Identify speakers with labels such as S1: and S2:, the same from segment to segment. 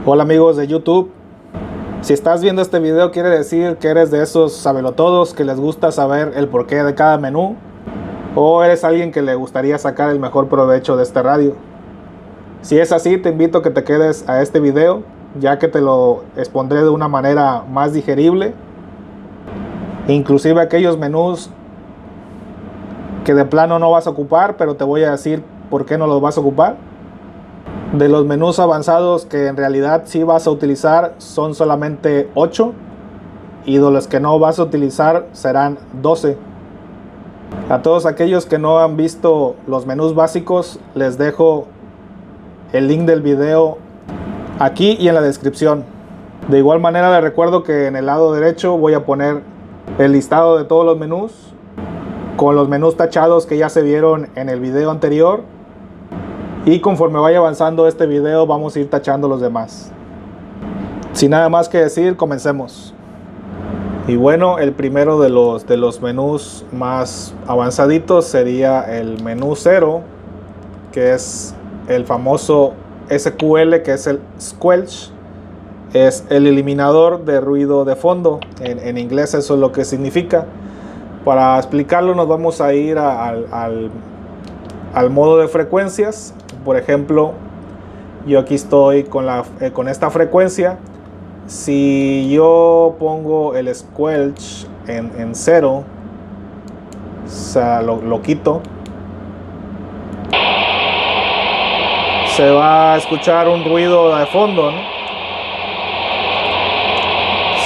S1: Hola amigos de YouTube, si estás viendo este video quiere decir que eres de esos sabelotodos que les gusta saber el porqué de cada menú, o eres alguien que le gustaría sacar el mejor provecho de este radio. Si es así, te invito a que te quedes a este video, ya que te lo expondré de una manera más digerible. Inclusive aquellos menús que de plano no vas a ocupar, pero te voy a decir por qué no los vas a ocupar. De los menús avanzados que en realidad sí vas a utilizar son solamente 8, y de los que no vas a utilizar serán 12. A todos aquellos que no han visto los menús básicos, les dejo el link del video aquí y en la descripción. De igual manera les recuerdo que en el lado derecho voy a poner el listado de todos los menús, con los menús tachados que ya se vieron en el video anterior. Y conforme vaya avanzando este video vamos a ir tachando los demás. Sin nada más que decir, comencemos. Y bueno, el primero de los menús más avanzaditos sería el menú 0, que es el famoso SQL, que es el Squelch. Es el eliminador de ruido de fondo. En inglés eso es lo que significa. Para explicarlo nos vamos a ir al modo de frecuencias. Por ejemplo, yo aquí estoy con esta frecuencia. Si yo pongo el squelch en 0, o sea, lo quito, se va a escuchar un ruido de fondo, ¿no?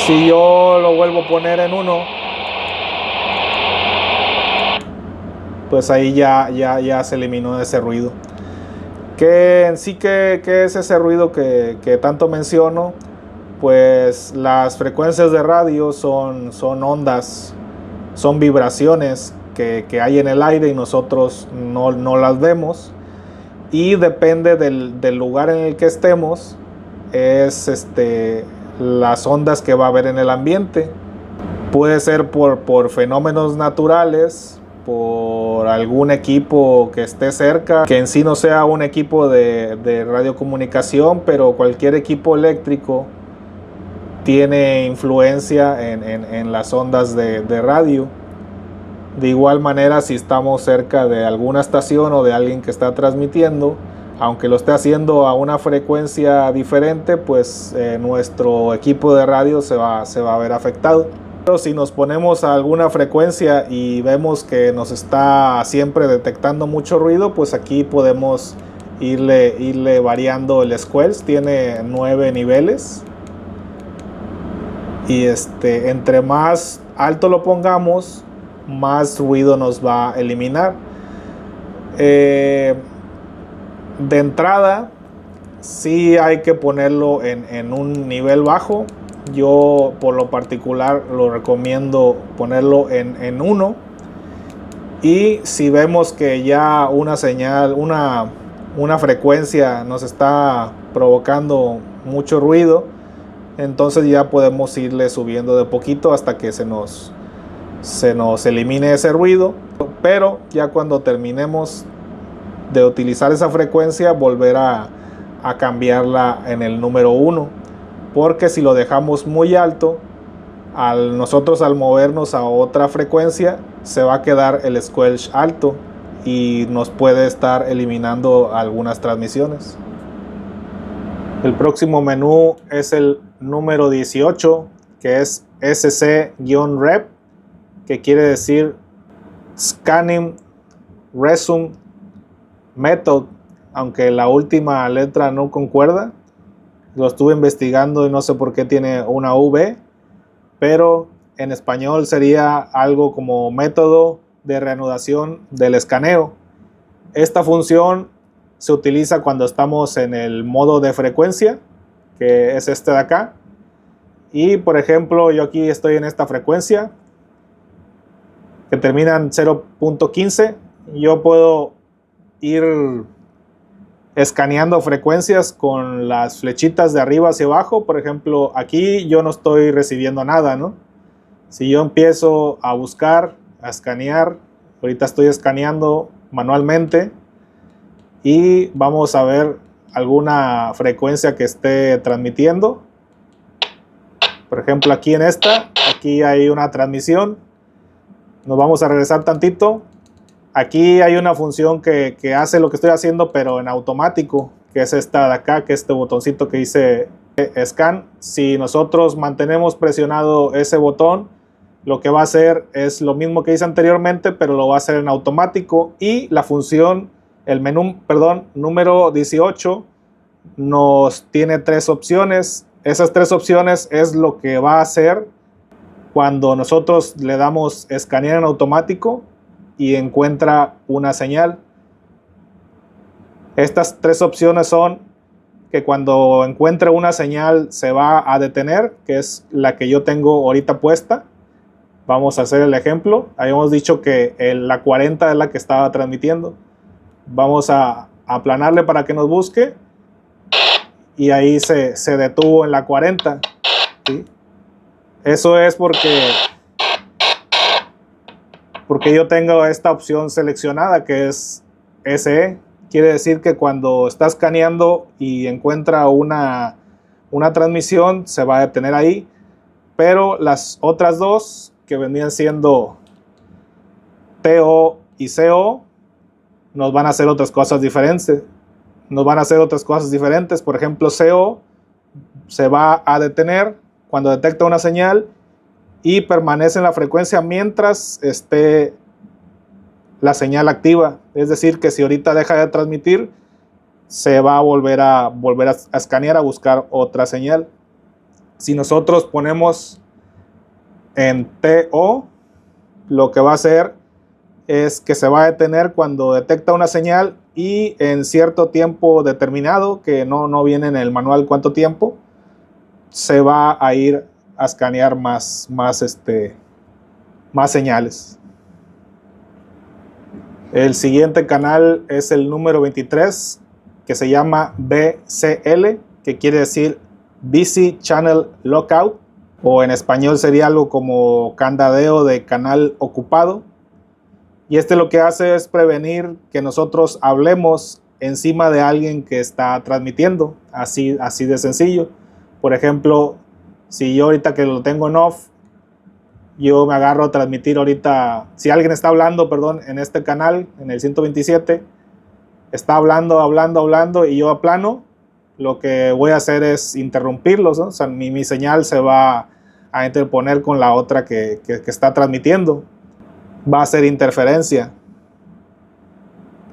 S1: Si yo lo vuelvo a poner en 1, pues ahí ya se eliminó ese ruido. Que en sí, ¿qué es ese ruido que tanto menciono? Pues las frecuencias de radio son ondas, son vibraciones que hay en el aire y nosotros no las vemos. Y depende del lugar en el que estemos, es las ondas que va a haber en el ambiente. Puede ser por fenómenos naturales, por algún equipo que esté cerca, que en sí no sea un equipo de radiocomunicación, pero cualquier equipo eléctrico tiene influencia en las ondas de radio. De igual manera, si estamos cerca de alguna estación o de alguien que está transmitiendo, aunque lo esté haciendo a una frecuencia diferente, pues nuestro equipo de radio se va a ver afectado. Pero si nos ponemos a alguna frecuencia y vemos que nos está siempre detectando mucho ruido, pues aquí podemos irle variando el squelch. Tiene 9 niveles. Y entre más alto lo pongamos, más ruido nos va a eliminar. De entrada, sí hay que ponerlo en un nivel bajo. Yo por lo particular lo recomiendo ponerlo en 1. Y si vemos que ya una señal, una frecuencia nos está provocando mucho ruido, entonces ya podemos irle subiendo de poquito hasta que se nos elimine ese ruido. Pero ya cuando terminemos de utilizar esa frecuencia, volver a cambiarla en el número 1. Porque si lo dejamos muy alto, nosotros al movernos a otra frecuencia, se va a quedar el squelch alto y nos puede estar eliminando algunas transmisiones. El próximo menú es el número 18, que es SC-Rep, que quiere decir Scanning Resume Method, aunque la última letra no concuerda. Lo estuve investigando y no sé por qué tiene una V, pero en español sería algo como método de reanudación del escaneo. Esta función se utiliza cuando estamos en el modo de frecuencia, que es este de acá. Y por ejemplo, yo aquí estoy en esta frecuencia que termina en 0.15. Yo puedo ir escaneando frecuencias con las flechitas de arriba hacia abajo. Por ejemplo, aquí yo no estoy recibiendo nada, ¿no? Si yo empiezo a buscar, a escanear, ahorita estoy escaneando manualmente y vamos a ver alguna frecuencia que esté transmitiendo. Por ejemplo, aquí en esta, aquí hay una transmisión. Nos vamos a regresar tantito. Aquí hay una función que hace lo que estoy haciendo, pero en automático, que es esta de acá, que es este botoncito que dice Scan. Si nosotros mantenemos presionado ese botón, lo que va a hacer es lo mismo que hice anteriormente, pero lo va a hacer en automático. Y la función, el menú, perdón, número 18, nos tiene 3 opciones. Esas 3 opciones es lo que va a hacer cuando nosotros le damos escanear en automático y encuentra una señal. Estas 3 opciones son que cuando encuentre una señal se va a detener, que es la que yo tengo ahorita puesta. Vamos a hacer el ejemplo. Habíamos dicho que la 40 es la que estaba transmitiendo. Vamos a aplanarle para que nos busque. Y ahí se detuvo en la 40. ¿Sí? Eso es porque yo tengo esta opción seleccionada que es SE. Quiere decir que cuando está escaneando y encuentra una transmisión, se va a detener ahí. Pero las otras dos, que venían siendo TO y CO, nos van a hacer otras cosas diferentes. Por ejemplo, CO se va a detener cuando detecta una señal y permanece en la frecuencia mientras esté la señal activa. Es decir, que si ahorita deja de transmitir, se va a volver a escanear, a buscar otra señal. Si nosotros ponemos en TO, lo que va a hacer es que se va a detener cuando detecta una señal y en cierto tiempo determinado, que no viene en el manual cuánto tiempo, se va a ir a escanear más señales. El siguiente canal es el número 23, que se llama BCL, que quiere decir Busy Channel Lockout, o en español sería algo como candadeo de canal ocupado. Y lo que hace es prevenir que nosotros hablemos encima de alguien que está transmitiendo, así de sencillo. Por ejemplo, si yo ahorita que lo tengo en off, yo me agarro a transmitir ahorita, si alguien está hablando, en este canal, en el 127, está hablando y yo aplano, lo que voy a hacer es interrumpirlos, ¿no? O sea, mi señal se va a interponer con la otra que está transmitiendo. Va a ser interferencia.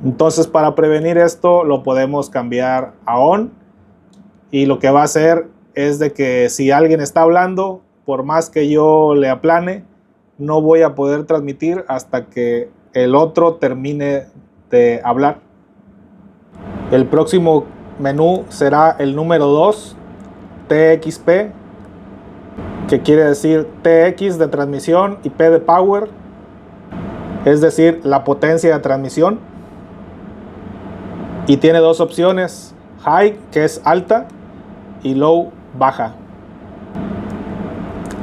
S1: Entonces, para prevenir esto, lo podemos cambiar a on. Y lo que va a hacer es de que si alguien está hablando, por más que yo le aplane, no voy a poder transmitir hasta que el otro termine de hablar. El próximo menú será el número 2, TXP, que quiere decir TX de transmisión y P de power, es decir, la potencia de transmisión. Y tiene 2 opciones: high, que es alta, y low, baja.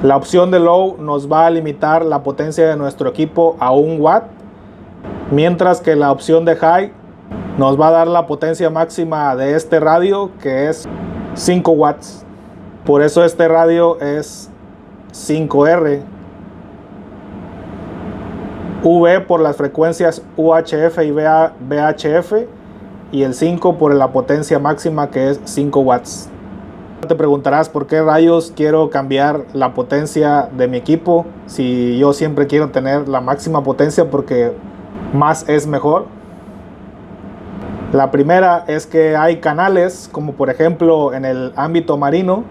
S1: La opción de low nos va a limitar la potencia de nuestro equipo a 1 watt, mientras que la opción de high nos va a dar la potencia máxima de este radio, que es 5 watts. Por eso este radio es 5R. V por las frecuencias UHF y VHF, y el 5 por la potencia máxima, que es 5 watts. Te preguntarás por qué rayos quiero cambiar la potencia de mi equipo si yo siempre quiero tener la máxima potencia, porque más es mejor. La primera es que hay canales, como por ejemplo en el ámbito marino,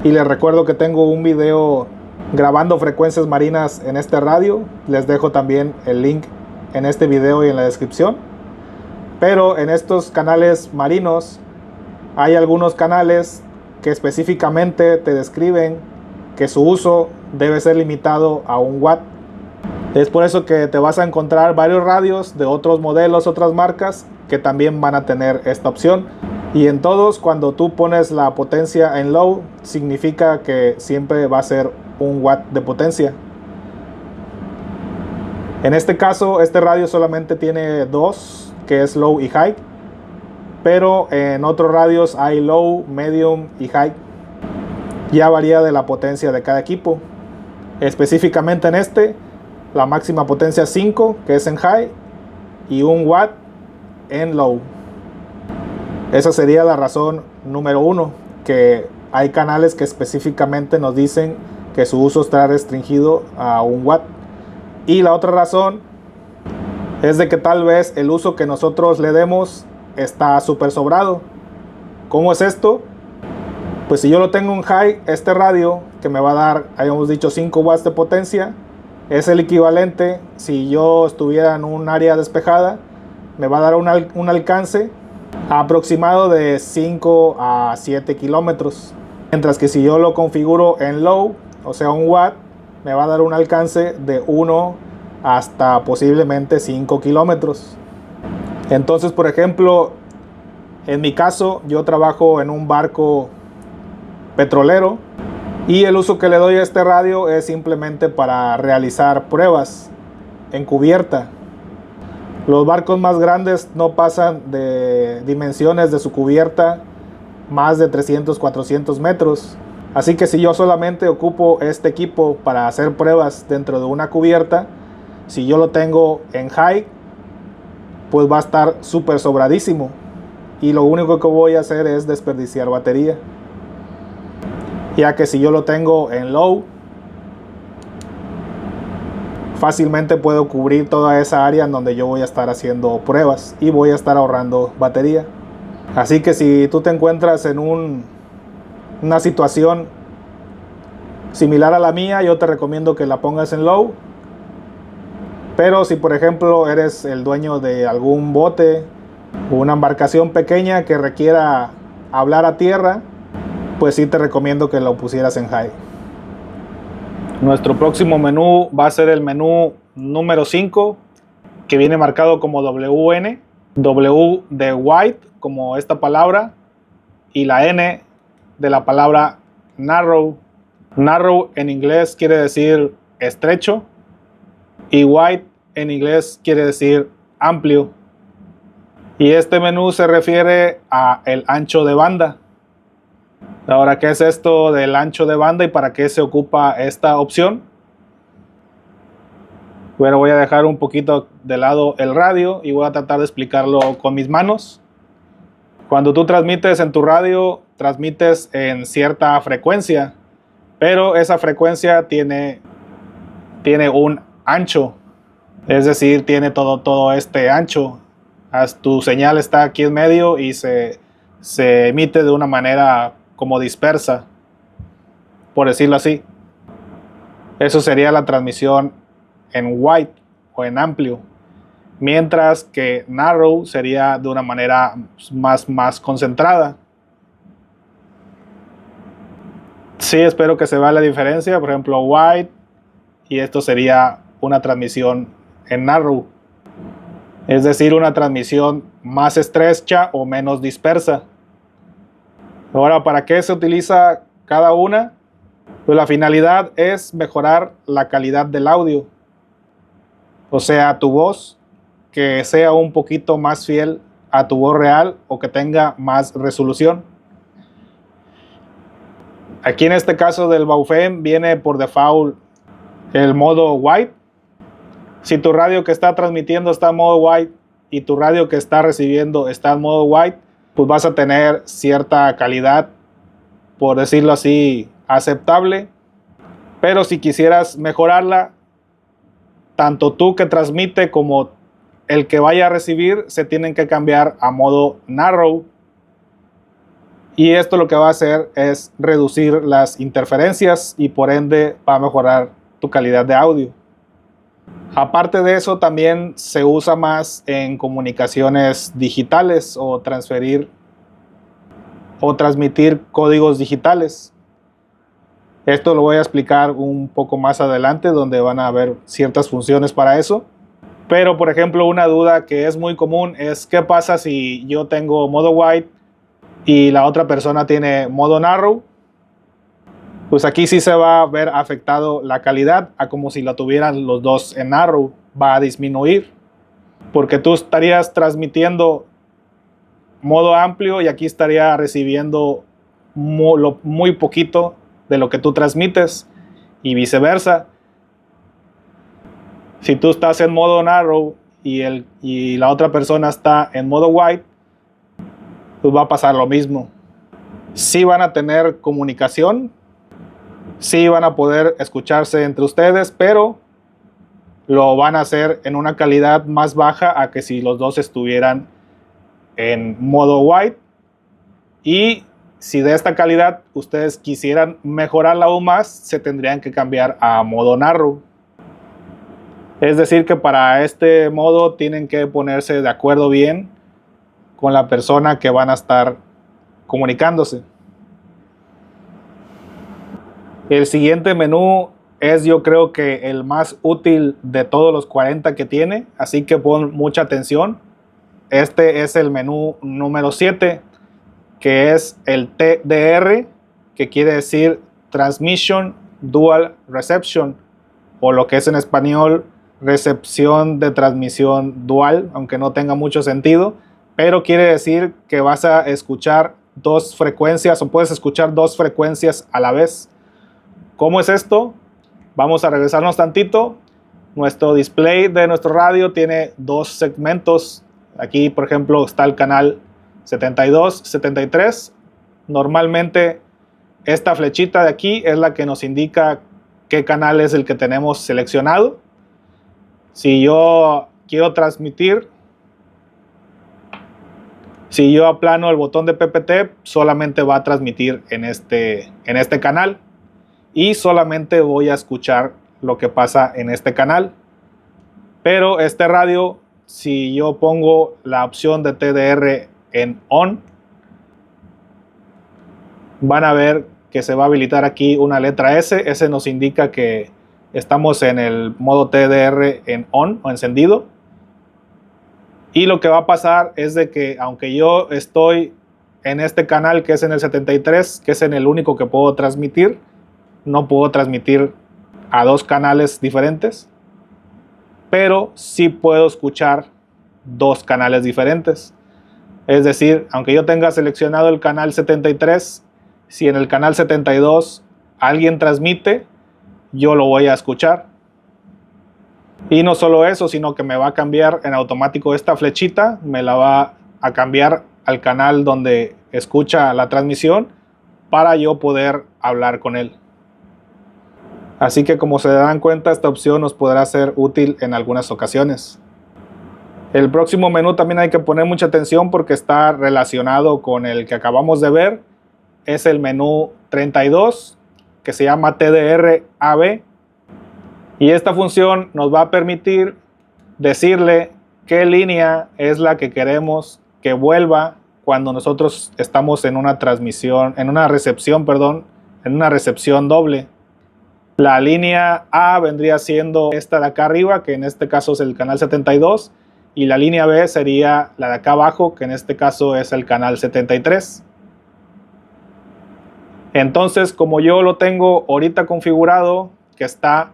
S1: y les recuerdo que tengo un video grabando frecuencias marinas en este radio. Les dejo también el link en este video y en la descripción. Pero en estos canales marinos hay algunos canales que específicamente te describen que su uso debe ser limitado a 1 watt. Es por eso que te vas a encontrar varios radios de otros modelos, otras marcas, que también van a tener esta opción. Y en todos, cuando tú pones la potencia en low, significa que siempre va a ser 1 watt de potencia. En este caso, este radio solamente tiene 2, que es low y high. pero en otros radios hay low, medium y high. Ya varía de la potencia de cada equipo. Específicamente en este, la máxima potencia es 5, que es en high, y 1 watt en low. Esa sería la razón número 1, que hay canales que específicamente nos dicen que su uso está restringido a 1 watt. Y la otra razón es de que tal vez el uso que nosotros le demos está súper sobrado. ¿Cómo es esto? Pues si yo lo tengo en high, este radio que me va a dar, habíamos dicho 5 watts de potencia, es el equivalente, si yo estuviera en un área despejada, me va a dar un alcance aproximado de 5 a 7 kilómetros. Mientras que si yo lo configuro en low, o sea 1 watt, me va a dar un alcance de 1 hasta posiblemente 5 kilómetros. Entonces, por ejemplo, en mi caso, yo trabajo en un barco petrolero y el uso que le doy a este radio es simplemente para realizar pruebas en cubierta. Los barcos más grandes no pasan de dimensiones de su cubierta más de 300-400 metros. Así que si yo solamente ocupo este equipo para hacer pruebas dentro de una cubierta, si yo lo tengo en high, pues va a estar súper sobradísimo. Y lo único que voy a hacer es desperdiciar batería. Ya que si yo lo tengo en low, fácilmente puedo cubrir toda esa área en donde yo voy a estar haciendo pruebas y voy a estar ahorrando batería. Así que si tú te encuentras en una situación similar a la mía, yo te recomiendo que la pongas en low. Pero si por ejemplo eres el dueño de algún bote o una embarcación pequeña que requiera hablar a tierra, pues sí te recomiendo que lo pusieras en high. Nuestro próximo menú va a ser el menú número 5, que viene marcado como WN, W de white, como esta palabra, y la N de la palabra narrow. Narrow en inglés quiere decir estrecho y white en inglés quiere decir amplio. Y este menú se refiere a el ancho de banda. Ahora, ¿qué es esto del ancho de banda y para qué se ocupa esta opción? Bueno, voy a dejar un poquito de lado el radio y voy a tratar de explicarlo con mis manos. Cuando tú transmites en tu radio, transmites en cierta frecuencia, pero esa frecuencia tiene un ancho, es decir, tiene todo este ancho. Tu señal está aquí en medio y se emite de una manera como dispersa, por decirlo así. Eso sería la transmisión en wide o en amplio, mientras que narrow sería de una manera más concentrada. Sí, espero que se vea la diferencia. Por ejemplo, wide, y esto sería una transmisión en narrow, es decir, una transmisión más estrecha o menos dispersa. Ahora, ¿para qué se utiliza cada una? Pues la finalidad es mejorar la calidad del audio. O sea, tu voz, que sea un poquito más fiel a tu voz real o que tenga más resolución. Aquí en este caso del Baufeng viene por default el modo wide. Si tu radio que está transmitiendo está en modo wide y tu radio que está recibiendo está en modo wide, pues vas a tener cierta calidad, por decirlo así, aceptable. Pero si quisieras mejorarla, tanto tú que transmite como el que vaya a recibir se tienen que cambiar a modo narrow. Y esto lo que va a hacer es reducir las interferencias y por ende va a mejorar tu calidad de audio. Aparte de eso, también se usa más en comunicaciones digitales o transferir o transmitir códigos digitales. Esto lo voy a explicar un poco más adelante, donde van a haber ciertas funciones para eso. Pero, por ejemplo, una duda que es muy común es ¿qué pasa si yo tengo modo wide y la otra persona tiene modo narrow? Pues aquí sí se va a ver afectado la calidad a como si la tuvieran los dos en narrow. Va a disminuir porque tú estarías transmitiendo modo amplio y aquí estaría recibiendo muy poquito de lo que tú transmites y viceversa. Si tú estás en modo narrow y la otra persona está en modo wide, pues va a pasar lo mismo. Sí van a tener comunicación, sí van a poder escucharse entre ustedes, pero lo van a hacer en una calidad más baja a que si los dos estuvieran en modo wide. Y si de esta calidad ustedes quisieran mejorarla aún más, se tendrían que cambiar a modo narrow. Es decir, que para este modo tienen que ponerse de acuerdo bien con la persona que van a estar comunicándose. El siguiente menú es, yo creo que el más útil de todos los 40 que tiene, así que pon mucha atención. Este es el menú número 7, que es el TDR, que quiere decir Transmission Dual Reception, o lo que es en español recepción de transmisión dual, aunque no tenga mucho sentido, pero quiere decir que vas a escuchar dos frecuencias o puedes escuchar dos frecuencias a la vez. ¿Cómo es esto? Vamos a regresarnos tantito. Nuestro display de nuestro radio tiene dos segmentos. Aquí, por ejemplo, está el canal 72, 73. Normalmente esta flechita de aquí es la que nos indica qué canal es el que tenemos seleccionado. Si yo quiero transmitir, si yo aplano el botón de PPT, solamente va a transmitir en este canal y solamente voy a escuchar lo que pasa en este canal. Pero este radio, si yo pongo la opción de TDR en on, van a ver que se va a habilitar aquí una letra S. S nos indica que estamos en el modo TDR en on o encendido. Y lo que va a pasar es de que aunque yo estoy en este canal que es en el 73, que es en el único que puedo transmitir, no puedo transmitir a dos canales diferentes, pero sí puedo escuchar dos canales diferentes. Es decir, aunque yo tenga seleccionado el canal 73, si en el canal 72 alguien transmite, yo lo voy a escuchar. Y no solo eso, sino que me va a cambiar en automático esta flechita, me la va a cambiar al canal donde escucha la transmisión para yo poder hablar con él. Así que, como se dan cuenta, esta opción nos podrá ser útil en algunas ocasiones. El próximo menú también hay que poner mucha atención porque está relacionado con el que acabamos de ver. Es el menú 32, que se llama TDR AB. Y esta función nos va a permitir decirle qué línea es la que queremos que vuelva cuando nosotros estamos en una transmisión, en una recepción doble. La línea A vendría siendo esta de acá arriba, que en este caso es el canal 72, y la línea B sería la de acá abajo, que en este caso es el canal 73. Entonces, como yo lo tengo ahorita configurado, que está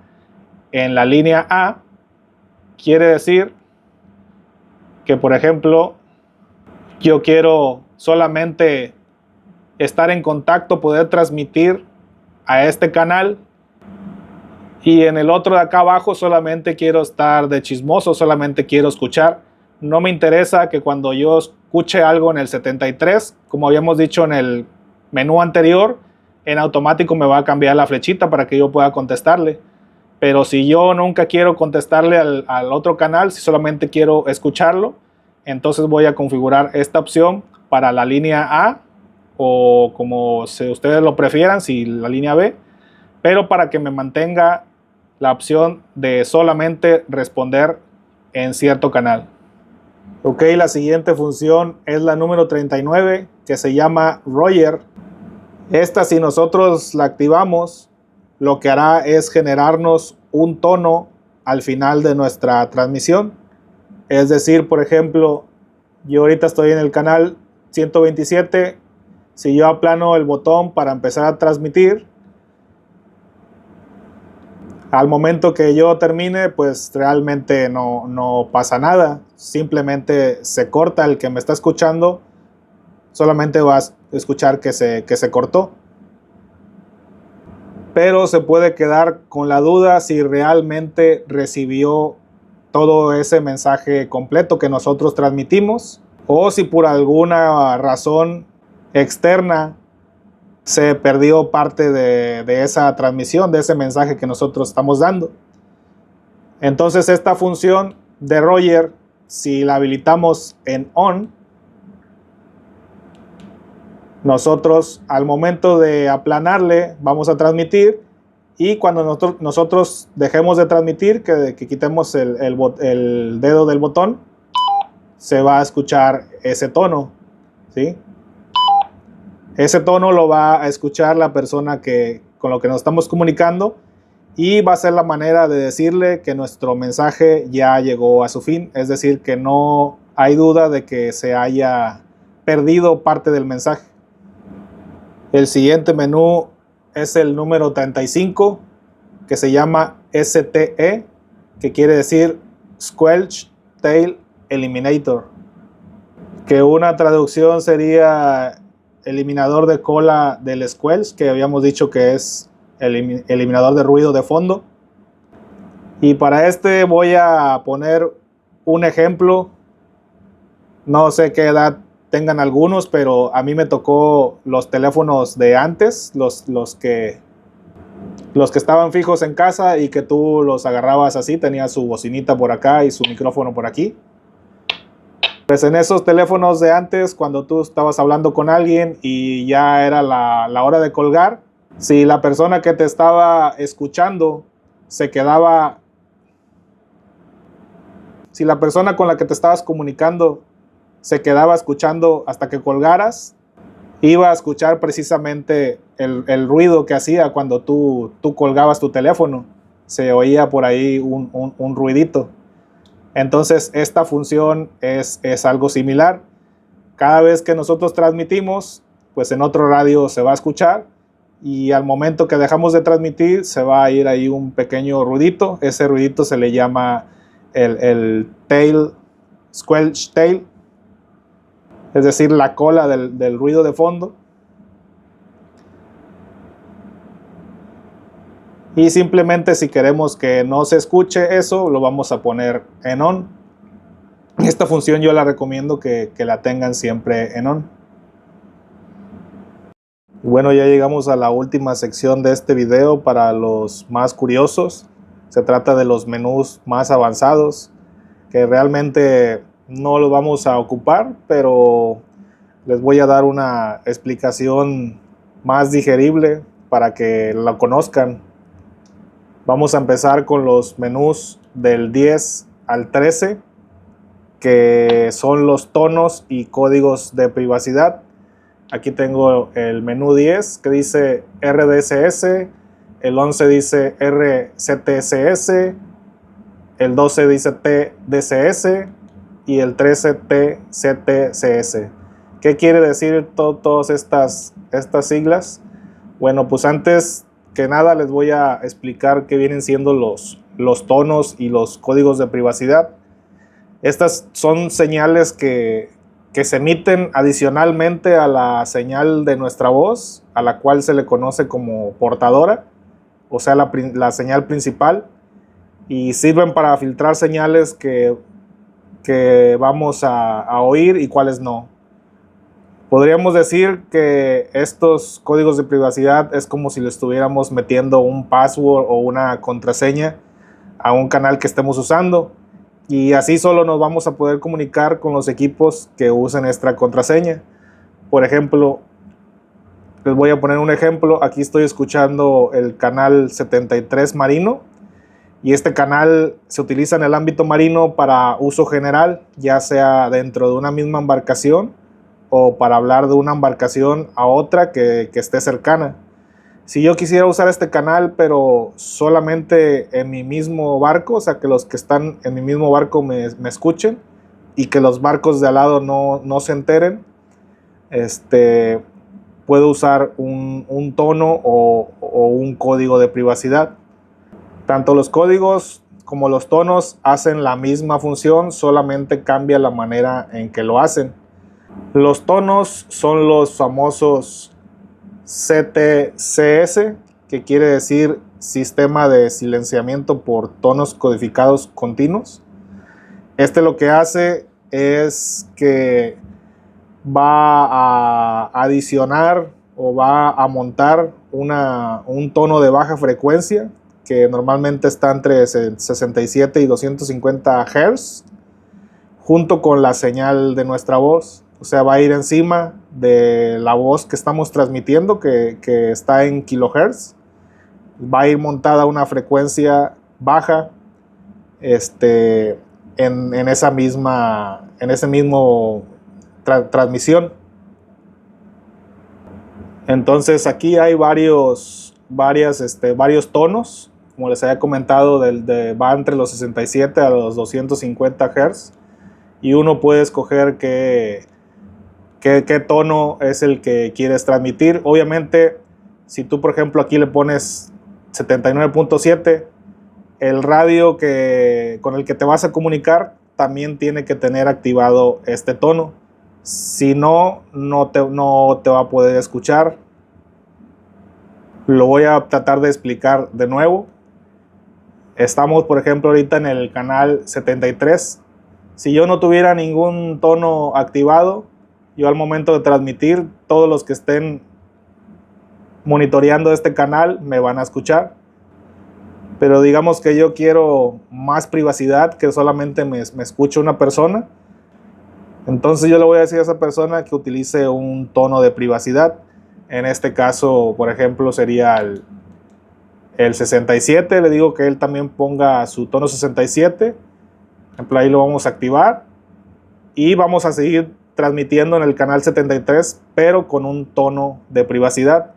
S1: en la línea A, quiere decir que, por ejemplo, yo quiero solamente estar en contacto, poder transmitir a este canal, y en el otro de acá abajo solamente quiero estar de chismoso, solamente quiero escuchar. No me interesa que cuando yo escuche algo en el 73, como habíamos dicho en el menú anterior, en automático me va a cambiar la flechita para que yo pueda contestarle. Pero si yo nunca quiero contestarle al otro canal, si solamente quiero escucharlo, entonces voy a configurar esta opción para la línea A, o como si ustedes lo prefieran, si la línea B, pero para que me mantenga la opción de solamente responder en cierto canal. Ok, la siguiente función es la número 39, que se llama Roger. Esta, si nosotros la activamos, lo que hará es generarnos un tono al final de nuestra transmisión. Es decir, por ejemplo, yo ahorita estoy en el canal 127. Si yo aplano el botón para empezar a transmitir, al momento que yo termine, pues realmente no pasa nada. Simplemente se corta el que me está escuchando solamente vas a escuchar que se cortó. Pero se puede quedar con la duda si realmente recibió todo ese mensaje completo que nosotros transmitimos, o si por alguna razón externa se perdió parte de esa transmisión, de ese mensaje que nosotros estamos dando. Entonces esta función de Roger, si la habilitamos en on, nosotros al momento de aplanarle vamos a transmitir, y cuando nosotros dejemos de transmitir, que quitemos el dedo del botón, se va a escuchar ese tono, ¿sí? Ese tono lo va a escuchar la persona con lo que nos estamos comunicando, y va a ser la manera de decirle que nuestro mensaje ya llegó a su fin, es decir, que no hay duda de que se haya perdido parte del mensaje. El siguiente menú es el número 35, que se llama STE, que quiere decir Squelch Tail Eliminator, que una traducción sería eliminador de cola del squelch, que habíamos dicho que es el eliminador de ruido de fondo. Y para este voy a poner un ejemplo. No sé qué edad tengan algunos, pero a mí me tocó los teléfonos de antes, los que estaban fijos en casa y que tú los agarrabas así, tenía su bocinita por acá y su micrófono por aquí. Pues en esos teléfonos de antes, cuando tú estabas hablando con alguien y ya era la hora de colgar, si la persona que te estaba escuchando se quedaba, si la persona con la que te estabas comunicando se quedaba escuchando hasta que colgaras, iba a escuchar precisamente el ruido que hacía cuando tú colgabas tu teléfono. Se oía por ahí un ruidito. Entonces esta función es algo similar. Cada vez que nosotros transmitimos, pues en otro radio se va a escuchar, y al momento que dejamos de transmitir se va a ir ahí un pequeño ruidito. Ese ruidito se le llama el tail, squelch tail, es decir, la cola del ruido de fondo. Y simplemente, si queremos que no se escuche eso, lo vamos a poner en on. Esta función yo la recomiendo que la tengan siempre en on. Bueno, ya llegamos a la última sección de este video para los más curiosos. Se trata de los menús más avanzados, que realmente no los vamos a ocupar, pero les voy a dar una explicación más digerible para que la conozcan. Vamos a empezar con los menús del 10 al 13, que son los tonos y códigos de privacidad. Aquí tengo el menú 10 que dice RDSS, el 11 dice RCTSS, el 12 dice TDCS y el 13 TCTCS. ¿Qué quiere decir todas estas siglas? Bueno, pues antes que nada les voy a explicar qué vienen siendo los tonos y los códigos de privacidad. Estas son señales que se emiten adicionalmente a la señal de nuestra voz, a la cual se le conoce como portadora, o sea, la señal principal, y sirven para filtrar señales que vamos a oír y cuáles no. Podríamos decir que estos códigos de privacidad es como si le estuviéramos metiendo un password o una contraseña a un canal que estemos usando, y así solo nos vamos a poder comunicar con los equipos que usen esta contraseña. Por ejemplo, les voy a poner un ejemplo. Aquí estoy escuchando el canal 73 marino, y este canal se utiliza en el ámbito marino para uso general, ya sea dentro de una misma embarcación o para hablar de una embarcación a otra que esté cercana. Si yo quisiera usar este canal, pero solamente en mi mismo barco, o sea, que los que están en mi mismo barco me escuchen y que los barcos de al lado no se enteren, puedo usar un tono o un código de privacidad. Tanto los códigos como los tonos hacen la misma función, solamente cambia la manera en que lo hacen. Los tonos son los famosos CTCS, que quiere decir Sistema de Silenciamiento por Tonos Codificados Continuos. Este lo que hace es que va a adicionar o va a montar un tono de baja frecuencia que normalmente está entre 67 y 250 Hz junto con la señal de nuestra voz. O sea, va a ir encima de la voz que estamos transmitiendo, que está en kilohertz. Va a ir montada una frecuencia baja en ese mismo transmisión. Entonces aquí hay varios tonos, como les había comentado, va entre los 67 a los 250 Hz, y uno puede escoger qué tono es el que quieres transmitir. Obviamente, si tú, por ejemplo, aquí le pones 79.7, el radio con el que te vas a comunicar también tiene que tener activado este tono. Si no, no te va a poder escuchar. Lo voy a tratar de explicar de nuevo. Estamos, por ejemplo, ahorita en el canal 73. Si yo no tuviera ningún tono activado, yo al momento de transmitir, todos los que estén monitoreando este canal me van a escuchar. Pero digamos que yo quiero más privacidad, que solamente me escuche una persona. Entonces yo le voy a decir a esa persona que utilice un tono de privacidad. En este caso, por ejemplo, sería el 67. Le digo que él también ponga su tono 67. Por ejemplo, ahí lo vamos a activar. Y vamos a seguir transmitiendo en el canal 73, pero con un tono de privacidad.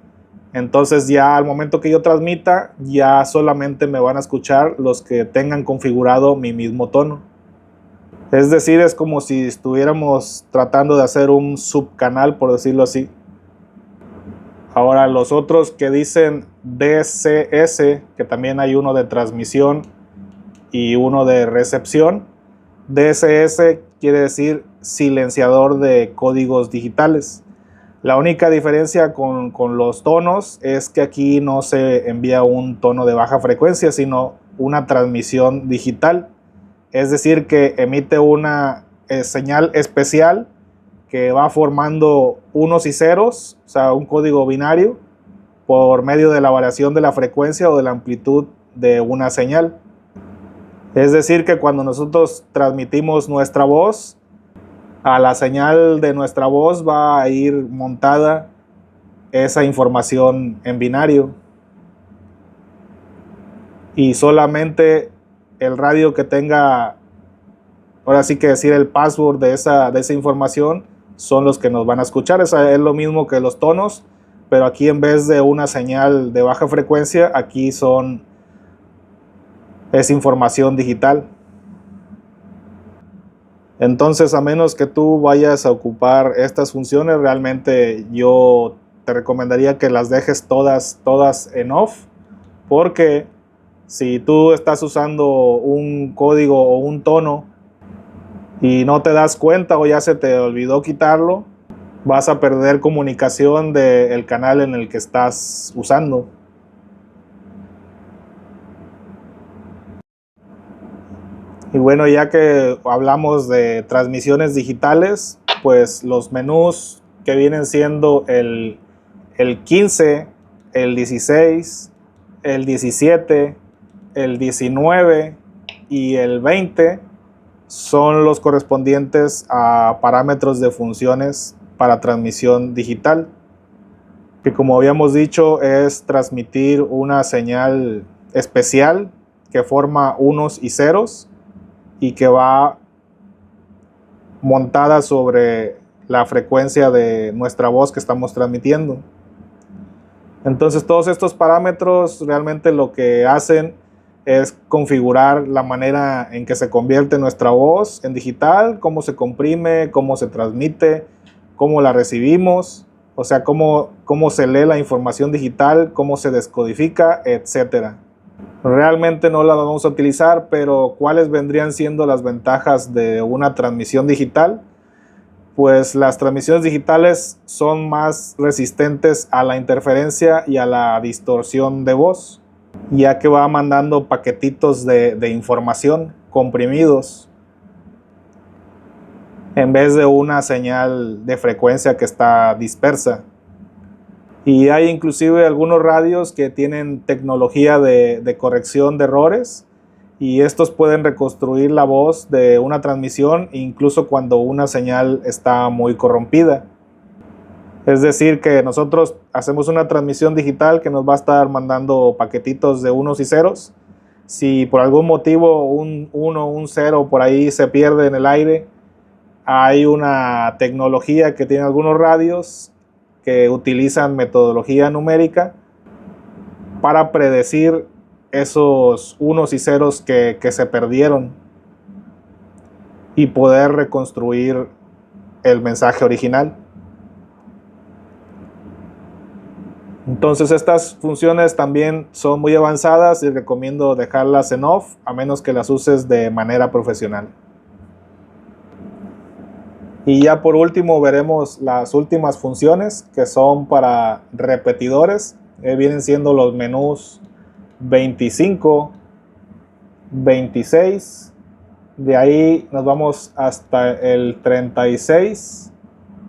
S1: Entonces ya al momento que yo transmita, ya solamente me van a escuchar los que tengan configurado mi mismo tono. Es decir, es como si estuviéramos tratando de hacer un subcanal, por decirlo así. Ahora, los otros que dicen DCS, que también hay uno de transmisión y uno de recepción. DCS quiere decir silenciador de códigos digitales. La única diferencia con los tonos es que aquí no se envía un tono de baja frecuencia, sino una transmisión digital. Es decir, que emite una señal especial que va formando unos y ceros, o sea, un código binario, por medio de la variación de la frecuencia o de la amplitud de una señal. Es decir, que cuando nosotros transmitimos nuestra voz, a la señal de nuestra voz va a ir montada esa información en binario. Y solamente el radio que tenga, ahora sí que decir el password de esa información, son los que nos van a escuchar. Eso es lo mismo que los tonos, pero aquí en vez de una señal de baja frecuencia, aquí es información digital. Entonces, a menos que tú vayas a ocupar estas funciones, realmente yo te recomendaría que las dejes todas en off, porque si tú estás usando un código o un tono y no te das cuenta o ya se te olvidó quitarlo, vas a perder comunicación del canal en el que estás usando. Y bueno, ya que hablamos de transmisiones digitales, pues los menús que vienen siendo el 15, el 16, el 17, el 19 y el 20 son los correspondientes a parámetros de funciones para transmisión digital, que como habíamos dicho es transmitir una señal especial que forma unos y ceros y que va montada sobre la frecuencia de nuestra voz que estamos transmitiendo. Entonces todos estos parámetros realmente lo que hacen es configurar la manera en que se convierte nuestra voz en digital, cómo se comprime, cómo se transmite, cómo la recibimos, o sea, cómo se lee la información digital, cómo se descodifica, etc. Realmente no la vamos a utilizar, pero ¿cuáles vendrían siendo las ventajas de una transmisión digital? pues las transmisiones digitales son más resistentes a la interferencia y a la distorsión de voz, ya que va mandando paquetitos de información comprimidos en vez de una señal de frecuencia que está dispersa. Y hay inclusive algunos radios que tienen tecnología de corrección de errores, y estos pueden reconstruir la voz de una transmisión incluso cuando una señal está muy corrompida. Es decir, que nosotros hacemos una transmisión digital que nos va a estar mandando paquetitos de unos y ceros. Si por algún motivo un 1, un 0 por ahí se pierde en el aire, hay una tecnología que tiene algunos radios que utilizan metodología numérica para predecir esos unos y ceros que se perdieron y poder reconstruir el mensaje original. Entonces estas funciones también son muy avanzadas y recomiendo dejarlas en off a menos que las uses de manera profesional. Y ya por último veremos las últimas funciones, que son para repetidores. Vienen siendo los menús 25, 26, de ahí nos vamos hasta el 36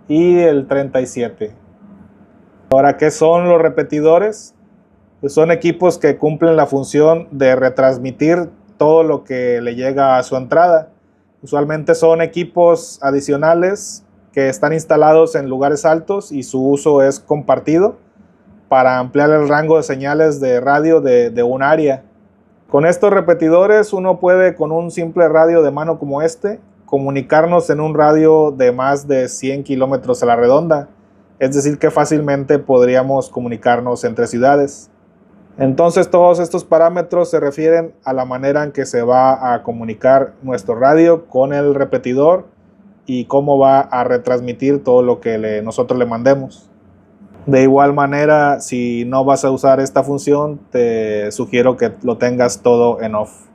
S1: y el 37. Ahora, ¿qué son los repetidores? Pues son equipos que cumplen la función de retransmitir todo lo que le llega a su entrada. Usualmente son equipos adicionales que están instalados en lugares altos y su uso es compartido para ampliar el rango de señales de radio de un área. Con estos repetidores uno puede, con un simple radio de mano como este, comunicarnos en un radio de más de 100 kilómetros a la redonda. Es decir, que fácilmente podríamos comunicarnos entre ciudades. Entonces todos estos parámetros se refieren a la manera en que se va a comunicar nuestro radio con el repetidor y cómo va a retransmitir todo lo que nosotros le mandemos. De igual manera, si no vas a usar esta función, te sugiero que lo tengas todo en off.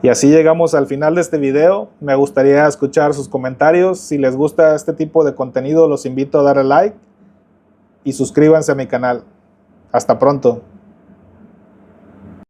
S1: Y así llegamos al final de este video. Me gustaría escuchar sus comentarios. Si les gusta este tipo de contenido, los invito a darle like y suscríbanse a mi canal. Hasta pronto.